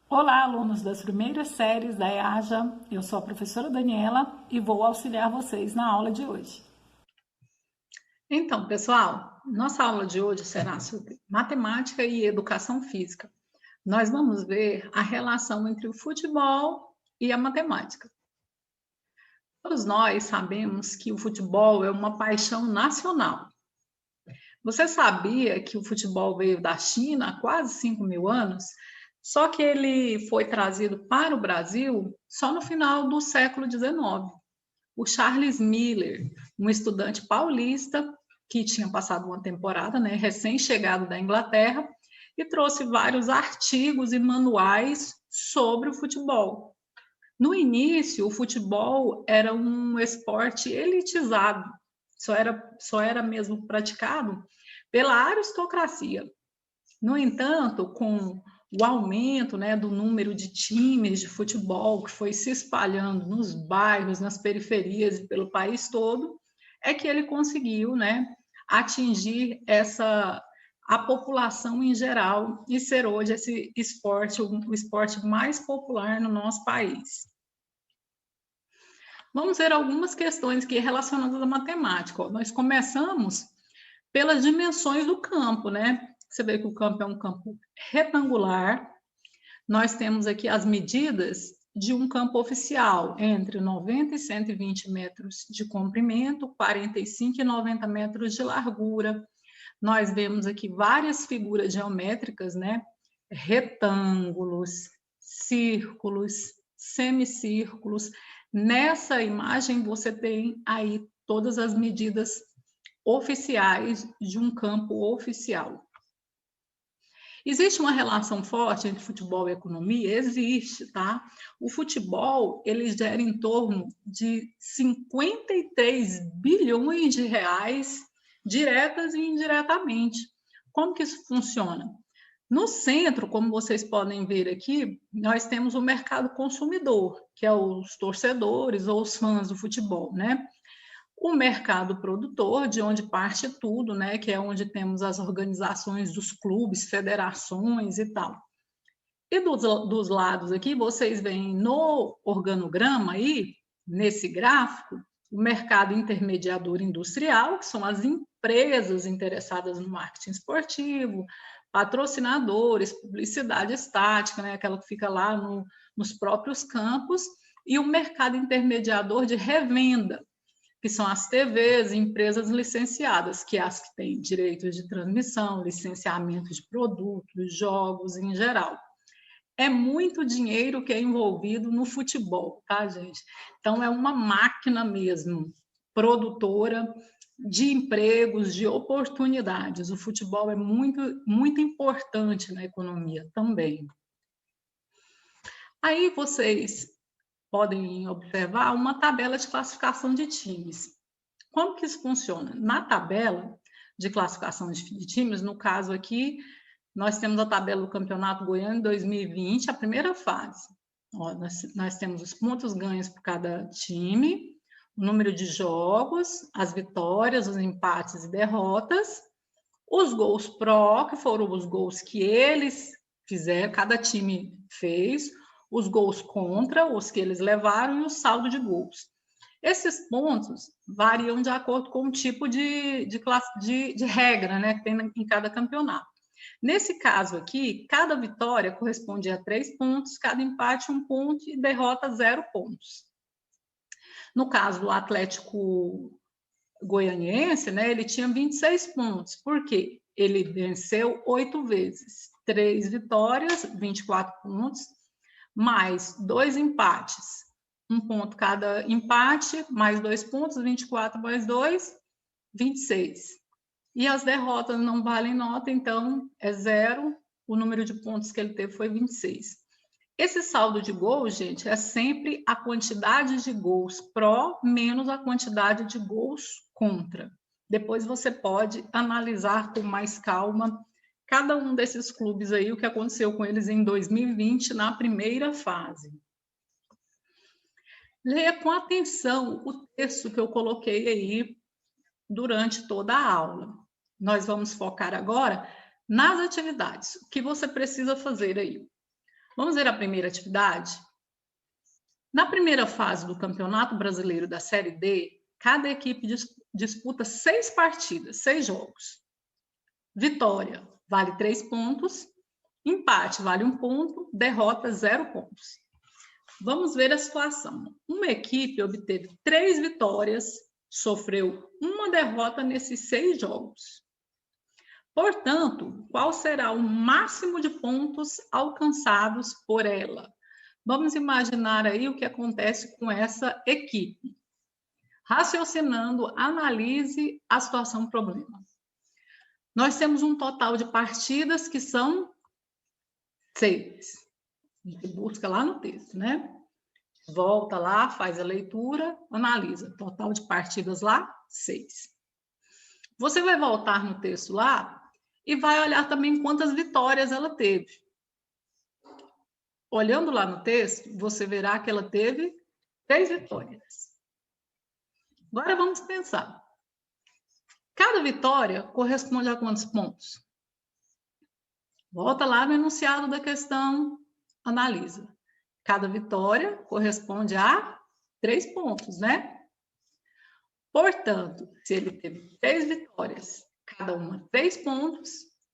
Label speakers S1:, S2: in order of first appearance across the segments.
S1: Olá, alunos das primeiras séries da EAJA. Eu sou a professora Daniela e vou auxiliar vocês na aula de hoje. Então, pessoal, nossa aula de hoje será sobre matemática e educação física. Nós vamos ver a relação entre o futebol e a matemática. Todos nós sabemos que o futebol é uma paixão nacional. Você sabia que o futebol veio da China há quase 5.000 anos? Só que ele foi trazido para o Brasil só no final do século XIX. O Charles Miller, um estudante paulista que tinha passado uma temporada, recém-chegado da Inglaterra, e trouxe vários artigos e manuais sobre o futebol. No início, o futebol era um esporte elitizado, só era mesmo praticado pela aristocracia. No entanto, com o aumento do número de times de futebol que foi se espalhando nos bairros, nas periferias e pelo país todo, é que ele conseguiu atingir a população em geral e ser hoje esse esporte, o esporte mais popular no nosso país. Vamos ver algumas questões aqui relacionadas à matemática. Nós começamos pelas dimensões do campo, Você vê que o campo é um campo retangular. Nós temos aqui as medidas de um campo oficial, entre 90 e 120 metros de comprimento, 45 e 90 metros de largura. Nós vemos aqui várias figuras geométricas, retângulos, círculos, semicírculos. Nessa imagem você tem aí todas as medidas oficiais de um campo oficial. Existe uma relação forte entre futebol e economia? Existe, tá? O futebol, ele gera em torno de 53 bilhões de reais, diretas e indiretamente. Como que isso funciona? No centro, como vocês podem ver aqui, nós temos o mercado consumidor, que é os torcedores ou os fãs do futebol, O mercado produtor, de onde parte tudo, que é onde temos as organizações dos clubes, federações e tal. E dos lados aqui, vocês veem no organograma aí, nesse gráfico, o mercado intermediador industrial, que são as empresas interessadas no marketing esportivo, patrocinadores, publicidade estática, aquela que fica lá nos próprios campos, e o mercado intermediador de revenda, que são as TVs, empresas licenciadas, que é as que têm direitos de transmissão, licenciamento de produtos, jogos em geral. É muito dinheiro que é envolvido no futebol, tá, gente? Então, é uma máquina mesmo, produtora de empregos, de oportunidades. O futebol é muito, muito importante na economia também. Aí vocês podem observar uma tabela de classificação de times. Como que isso funciona? Na tabela de classificação de times, no caso aqui, nós temos a tabela do Campeonato Goiano 2020, a primeira fase. Nós temos os pontos ganhos por cada time, o número de jogos, as vitórias, os empates e derrotas, os gols pró, que foram os gols que eles fizeram, cada time fez, os gols contra, os que eles levaram, e o saldo de gols. Esses pontos variam de acordo com o tipo de regra que tem em cada campeonato. Nesse caso aqui, cada vitória corresponde a 3 pontos, cada empate 1 ponto e derrota 0 pontos. No caso do Atlético Goianiense, ele tinha 26 pontos. Por quê? Ele venceu 8 vezes, 3 vitórias, 24 pontos, mais 2 empates, 1 ponto cada empate, mais 2 pontos, 24 mais 2, 26. E as derrotas não valem nota, então é 0, o número de pontos que ele teve foi 26. Esse saldo de gols, gente, é sempre a quantidade de gols pró menos a quantidade de gols contra. Depois você pode analisar com mais calma cada um desses clubes aí, o que aconteceu com eles em 2020 na primeira fase. Leia com atenção o texto que eu coloquei aí durante toda a aula. Nós vamos focar agora nas atividades. O que você precisa fazer aí? Vamos ver a primeira atividade? Na primeira fase do Campeonato Brasileiro da Série D, cada equipe disputa 6 partidas, 6 jogos. Vitória vale 3 pontos, empate vale 1 ponto, derrota 0 pontos. Vamos ver a situação. Uma equipe obteve 3 vitórias, sofreu 1 derrota nesses 6 jogos. Portanto, qual será o máximo de pontos alcançados por ela? Vamos imaginar aí o que acontece com essa equipe. Raciocinando, analise a situação problema. Nós temos um total de partidas que são 6. A gente busca lá no texto, né? Volta lá, faz a leitura, analisa. Total de partidas lá, 6. Você vai voltar no texto lá e vai olhar também quantas vitórias ela teve. Olhando lá no texto, você verá que ela teve 3 vitórias. Agora vamos pensar. Cada vitória corresponde a quantos pontos? Volta lá no enunciado da questão, analisa. Cada vitória corresponde a 3 pontos, né? Portanto, se ele teve 3 vitórias, cada uma 3 pontos,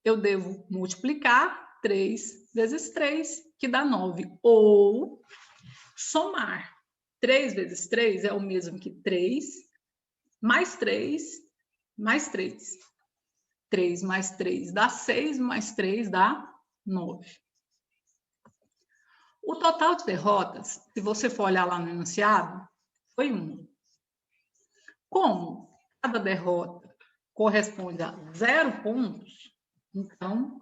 S1: eu devo multiplicar 3 vezes 3, que dá 9. Ou somar. 3 vezes 3 é o mesmo que 3, mais 3, mais 3. 3 mais 3 dá 6, mais 3 dá 9. O total de derrotas, se você for olhar lá no enunciado, foi 1. Como cada derrota corresponde a 0 pontos, então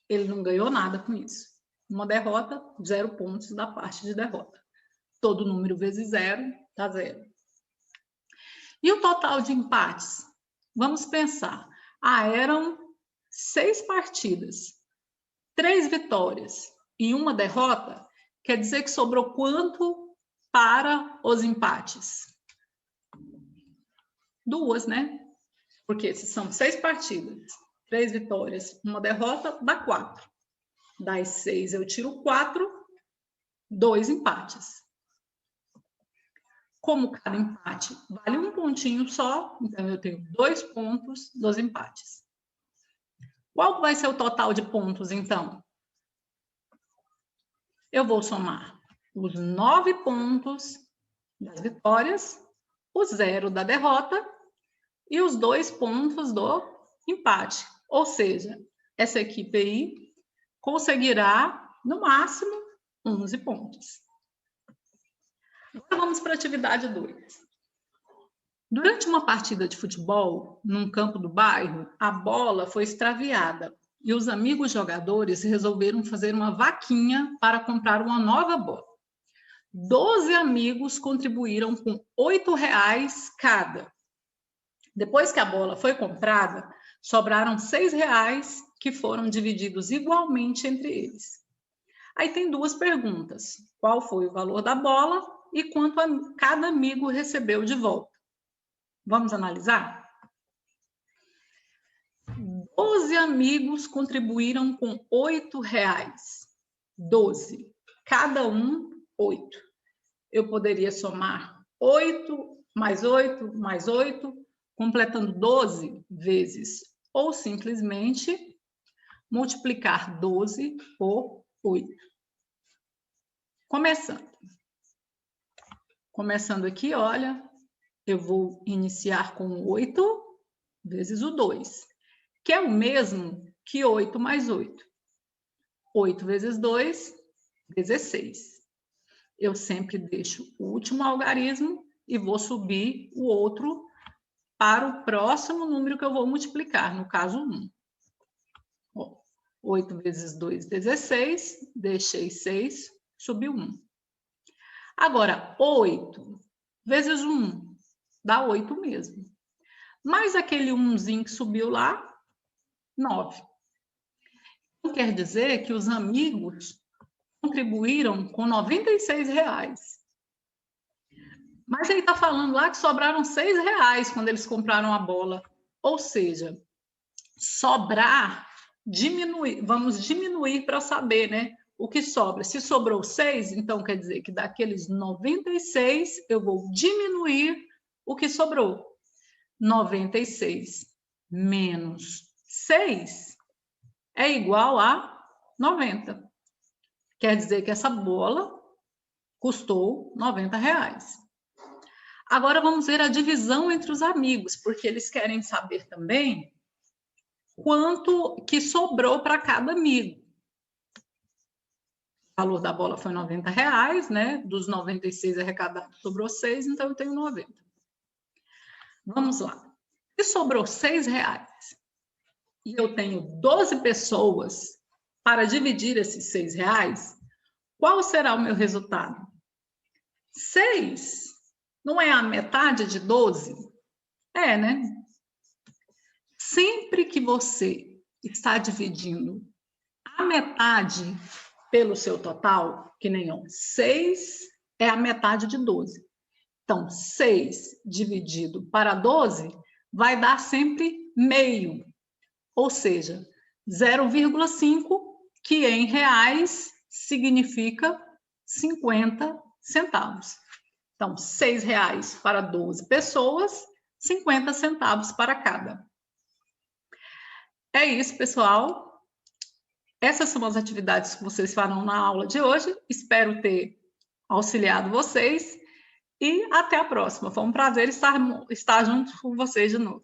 S1: ele não ganhou nada com isso. Uma derrota, 0 pontos da parte de derrota. Todo número vezes 0 dá 0. E o total de empates? Vamos pensar. Eram 6 partidas, 3 vitórias e 1 derrota. Quer dizer que sobrou quanto para os empates? 2, né? Porque se são 6 partidas, 3 vitórias, 1 derrota, dá 4. Das 6 eu tiro 4, 2 empates. Como cada empate vale 1 pontinho só, então eu tenho 2 pontos dos empates. Qual vai ser o total de pontos, então? Eu vou somar os 9 pontos das vitórias, o 0 da derrota e os 2 pontos do empate. Ou seja, essa equipe aí conseguirá, no máximo, 11 pontos. Agora vamos para a atividade 2. Durante uma partida de futebol, num campo do bairro, a bola foi extraviada e os amigos jogadores resolveram fazer uma vaquinha para comprar uma nova bola. 12 amigos contribuíram com R$8 cada. Depois que a bola foi comprada, sobraram R$6 que foram divididos igualmente entre eles. Aí tem 2 perguntas. Qual foi o valor da bola e quanto cada amigo recebeu de volta? Vamos analisar? 12 amigos contribuíram com R$8. 12. Cada um, 8. Eu poderia somar 8 mais 8 mais 8, completando 12 vezes, ou simplesmente multiplicar 12 por 8. Começando aqui, olha, eu vou iniciar com 8 vezes o 2, que é o mesmo que 8 mais 8. 8 vezes 2, 16. Eu sempre deixo o último algarismo e vou subir o outro para o próximo número que eu vou multiplicar, no caso 1. 8 vezes 2, 16. Deixei 6, subiu 1. Agora, 8 vezes 1 dá 8 mesmo. Mais aquele 1zinho que subiu lá, 9. Então, quer dizer que os amigos contribuíram com R$96. Mas ele está falando lá que sobraram R$6 quando eles compraram a bola. Ou seja, sobrar, diminuir, vamos diminuir para saber, né? O que sobra. Se sobrou 6, então quer dizer que daqueles 96, eu vou diminuir o que sobrou. 96 menos 6 é igual a 90. Quer dizer que essa bola custou R$90. Agora vamos ver a divisão entre os amigos, porque eles querem saber também quanto que sobrou para cada amigo. O valor da bola foi R$90, né? Dos 96 arrecadados, sobrou 6, então eu tenho 90. Vamos lá. Se sobrou R$6 e eu tenho 12 pessoas para dividir esses R$6, qual será o meu resultado? 6 não é a metade de 12? É, né? Sempre que você está dividindo a metade pelo seu total, que nem 6 é a metade de 12. Então, 6 dividido para 12 vai dar sempre meio, ou seja, 0,5, que em reais significa 50 centavos. Então, R$6 para 12 pessoas, 50 centavos para cada. É isso, pessoal. Essas são as atividades que vocês farão na aula de hoje. Espero ter auxiliado vocês e até a próxima. Foi um prazer estar junto com vocês de novo.